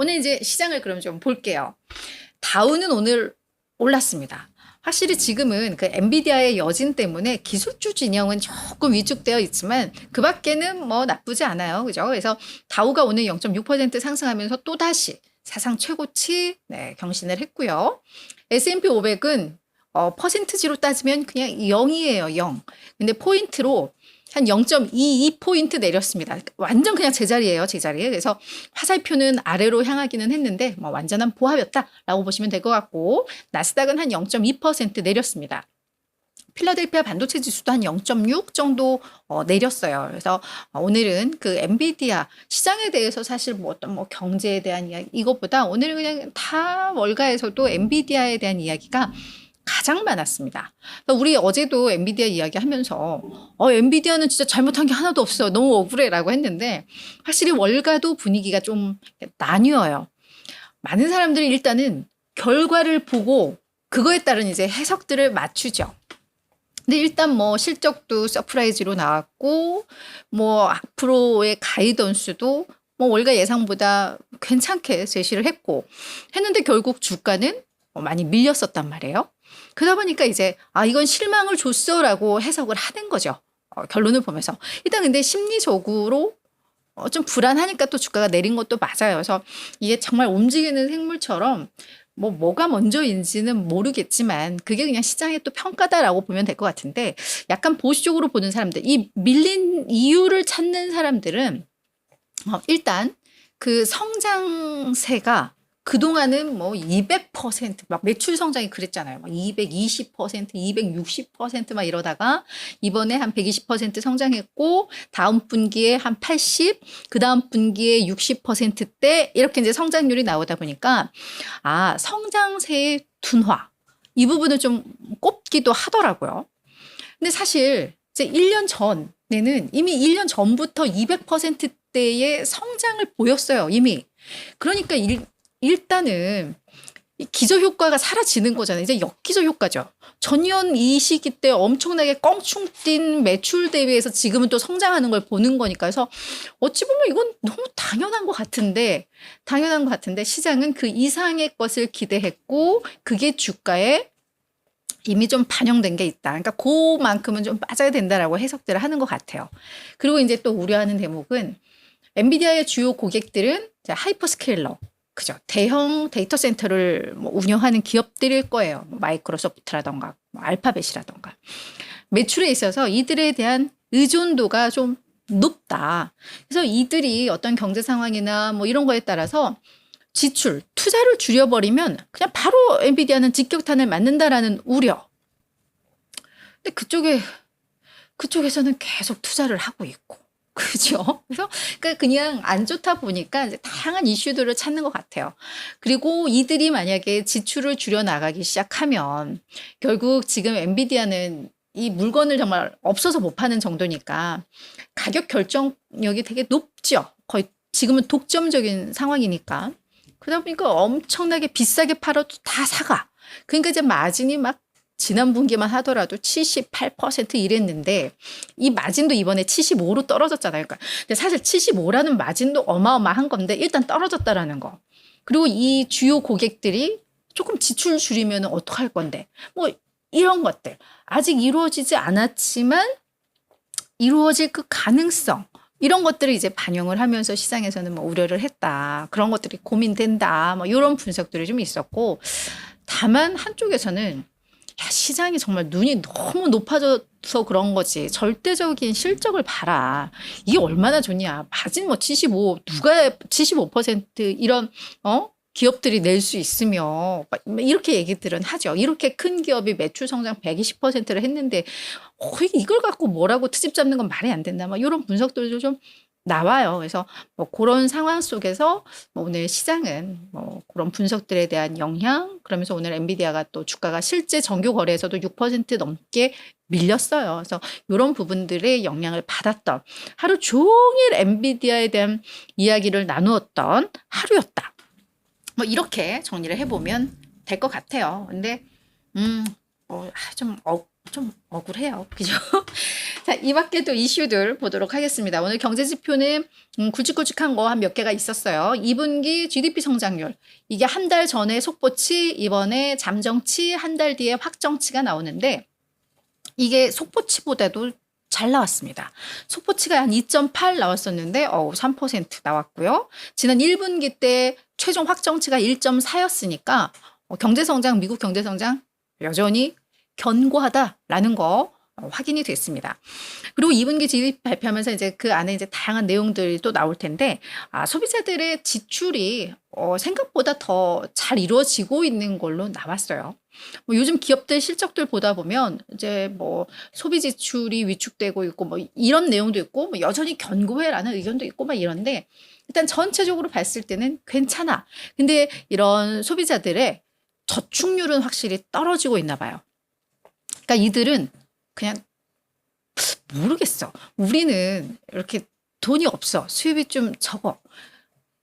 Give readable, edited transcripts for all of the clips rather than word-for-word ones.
오늘 이제 시장을 그럼 좀 볼게요. 다우는 오늘 올랐습니다. 확실히 지금은 그 엔비디아의 여진 때문에 기술주 진영은 조금 위축되어 있지만 그 밖에는 뭐 나쁘지 않아요. 그죠? 그래서 다우가 오늘 0.6% 상승하면서 또다시 사상 최고치 경신을 했고요. S&P 500은 퍼센트지로 따지면 그냥 0이에요. 0. 근데 포인트로 한 0.22포인트 내렸습니다. 완전 그냥 제자리예요. 제자리에. 그래서 화살표는 아래로 향하기는 했는데 뭐 완전한 보합이었다라고 보시면 될 것 같고 나스닥은 한 0.2% 내렸습니다. 필라델피아 반도체 지수도 한 0.6 정도 내렸어요. 그래서 오늘은 그 엔비디아 시장에 대해서 사실 뭐 어떤 뭐 경제에 대한 이야기 이것보다 오늘은 그냥 다 월가에서도 엔비디아에 대한 이야기가 가장 많았습니다. 우리 어제도 엔비디아 이야기하면서 엔비디아는 진짜 잘못한 게 하나도 없어. 너무 억울해라고 했는데 확실히 월가도 분위기가 좀 나뉘어요. 많은 사람들이 일단은 결과를 보고 그거에 따른 이제 해석들을 맞추죠. 근데 일단 뭐 실적도 서프라이즈로 나왔고 뭐 앞으로의 가이던스도 뭐 월가 예상보다 괜찮게 제시를 했는데 결국 주가는 많이 밀렸었단 말이에요. 그러다 보니까 이제 이건 실망을 줬어라고 해석을 하는 거죠. 결론을 보면서. 일단 근데 심리적으로 좀 불안하니까 또 주가가 내린 것도 맞아요. 그래서 이게 정말 움직이는 생물처럼 뭐가 먼저인지는 모르겠지만 그게 그냥 시장의 또 평가다라고 보면 될 것 같은데 약간 보수적으로 보는 사람들, 이 밀린 이유를 찾는 사람들은 일단 그 성장세가 그동안은 뭐 200%막 매출 성장이 그랬잖아요. 막 220%, 260% 막 이러다가 이번에 한 120% 성장했고 다음 분기에 한 80, 그 다음 분기에 60%대 이렇게 이제 성장률이 나오다 보니까 성장세의 둔화 이 부분을 좀 꼽기도 하더라고요. 근데 사실 이제 1년 전에는 이미 1년 전부터 200%대의 성장을 보였어요. 이미. 그러니까 일단은 기저효과가 사라지는 거잖아요. 이제 역기저 효과죠. 전년 이 시기 때 엄청나게 껑충 뛴 매출 대비해서 지금은 또 성장하는 걸 보는 거니까. 그래서 어찌 보면 이건 너무 당연한 것 같은데 시장은 그 이상의 것을 기대했고 그게 주가에 이미 좀 반영된 게 있다. 그러니까 그만큼은 좀 빠져야 된다라고 해석들을 하는 것 같아요. 그리고 이제 또 우려하는 대목은 엔비디아의 주요 고객들은 하이퍼스케일러, 그죠? 대형 데이터 센터를 운영하는 기업들일 거예요. 마이크로소프트라던가 알파벳이라던가. 매출에 있어서 이들에 대한 의존도가 좀 높다. 그래서 이들이 어떤 경제 상황이나 뭐 이런 거에 따라서 지출, 투자를 줄여버리면 그냥 바로 엔비디아는 직격탄을 맞는다라는 우려. 근데 그쪽에서는 계속 투자를 하고 있고. 그죠? 그래서 그냥 안 좋다 보니까 이제 다양한 이슈들을 찾는 것 같아요. 그리고 이들이 만약에 지출을 줄여 나가기 시작하면 결국 지금 엔비디아는 이 물건을 정말 없어서 못 파는 정도니까 가격 결정력이 되게 높죠. 거의 지금은 독점적인 상황이니까. 그러다 보니까 엄청나게 비싸게 팔아도 다 사가. 그러니까 이제 마진이 막 지난 분기만 하더라도 78% 이랬는데 이 마진도 이번에 75로 떨어졌잖아요. 그러니까 근데 사실 75라는 마진도 어마어마한 건데 일단 떨어졌다라는 거. 그리고 이 주요 고객들이 조금 지출 줄이면 어떡할 건데 뭐 이런 것들 아직 이루어지지 않았지만 이루어질 그 가능성 이런 것들을 이제 반영을 하면서 시장에서는 뭐 우려를 했다. 그런 것들이 고민된다. 뭐 이런 분석들이 좀 있었고 다만 한쪽에서는 시장이 정말 눈이 너무 높아져서 그런 거지. 절대적인 실적을 봐라. 이게 얼마나 좋냐. 마진 뭐 75, 누가 75% 이런, 기업들이 낼 수 있으며, 이렇게 얘기들은 하죠. 이렇게 큰 기업이 매출 성장 120%를 했는데, 이걸 갖고 뭐라고 트집 잡는 건 말이 안 된다. 막 이런 분석들도 좀 나와요. 그래서 뭐 그런 상황 속에서 뭐 오늘 시장은 뭐 그런 분석들에 대한 영향, 그러면서 오늘 엔비디아가 또 주가가 실제 정규 거래에서도 6% 넘게 밀렸어요. 그래서 이런 부분들의 영향을 받았던 하루 종일 엔비디아에 대한 이야기를 나누었던 하루였다. 뭐 이렇게 정리를 해보면 될 것 같아요. 근데 좀 억울해요. 그죠? 자, 이 밖에 또 이슈들 보도록 하겠습니다. 오늘 경제 지표는 굵직굵직한 거 한 몇 개가 있었어요. 2분기 GDP 성장률. 이게 한 달 전에 속보치, 이번에 잠정치, 한 달 뒤에 확정치가 나오는데 이게 속보치보다도 잘 나왔습니다. 속보치가 한 2.8 나왔었는데 3% 나왔고요. 지난 1분기 때 최종 확정치가 1.4였으니까 경제성장, 미국 경제성장 여전히 견고하다라는 거 확인이 됐습니다. 그리고 2분기 GDP 발표하면서 이제 그 안에 이제 다양한 내용들이 또 나올 텐데, 소비자들의 지출이 생각보다 더 잘 이루어지고 있는 걸로 나왔어요. 뭐 요즘 기업들 실적들 보다 보면 이제 뭐 소비 지출이 위축되고 있고 뭐 이런 내용도 있고 뭐 여전히 견고해라는 의견도 있고 막 이런데 일단 전체적으로 봤을 때는 괜찮아. 근데 이런 소비자들의 저축률은 확실히 떨어지고 있나 봐요. 그러니까 이들은 그냥 모르겠어. 우리는 이렇게 돈이 없어. 수입이 좀 적어.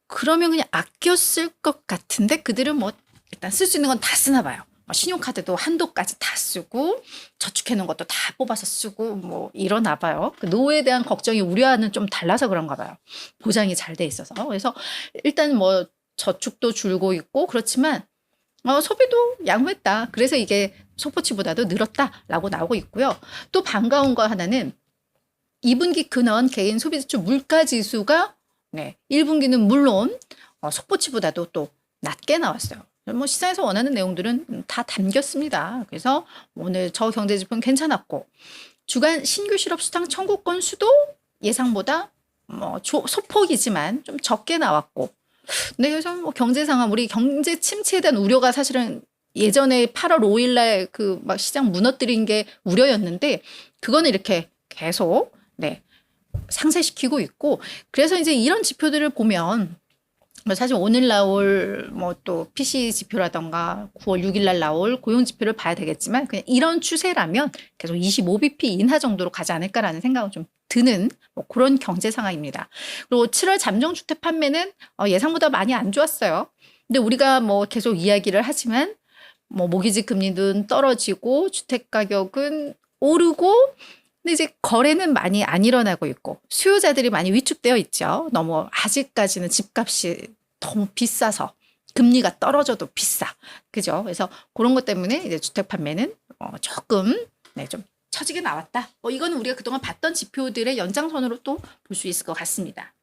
그러면 그냥 아껴 쓸 것 같은데 그들은 뭐 일단 쓸 수 있는 건 다 쓰나 봐요. 신용카드도 한도까지 다 쓰고 저축해 놓은 것도 다 뽑아서 쓰고 뭐 이러나 봐요. 그 노후에 대한 걱정이 우리와는 좀 달라서 그런가 봐요. 보장이 잘 돼 있어서. 그래서 일단 뭐 저축도 줄고 있고 그렇지만 소비도 양호했다. 그래서 이게 속보치보다도 늘었다라고 나오고 있고요. 또 반가운 거 하나는 2분기 근원 개인 소비지출 물가지수가 1분기는 물론 속보치보다도 또 낮게 나왔어요. 뭐 시장에서 원하는 내용들은 다 담겼습니다. 그래서 오늘 저 경제지표는 괜찮았고 주간 신규 실업 수당 청구 건수도 예상보다 뭐 소폭이지만 좀 적게 나왔고 네, 그래서 뭐 경제 상황, 우리 경제 침체에 대한 우려가 사실은 예전에 8월 5일 날 그 막 시장 무너뜨린 게 우려였는데 그거는 이렇게 계속 상쇄시키고 있고 그래서 이제 이런 지표들을 보면 뭐 사실 오늘 나올 뭐 또 PC 지표라던가 9월 6일 날 나올 고용 지표를 봐야 되겠지만 그냥 이런 추세라면 계속 25bp 인하 정도로 가지 않을까라는 생각은 좀 드는 뭐 그런 경제 상황입니다. 그리고 7월 잠정주택 판매는 예상보다 많이 안 좋았어요. 근데 우리가 뭐 계속 이야기를 하지만 뭐 모기지 금리는 떨어지고 주택 가격은 오르고 근데 이제 거래는 많이 안 일어나고 있고 수요자들이 많이 위축되어 있죠. 너무 아직까지는 집값이 너무 비싸서 금리가 떨어져도 비싸. 그죠? 그래서 그런 것 때문에 이제 주택 판매는 조금 좀 처지게 나왔다. 이거는 우리가 그동안 봤던 지표들의 연장선으로 또 볼 수 있을 것 같습니다.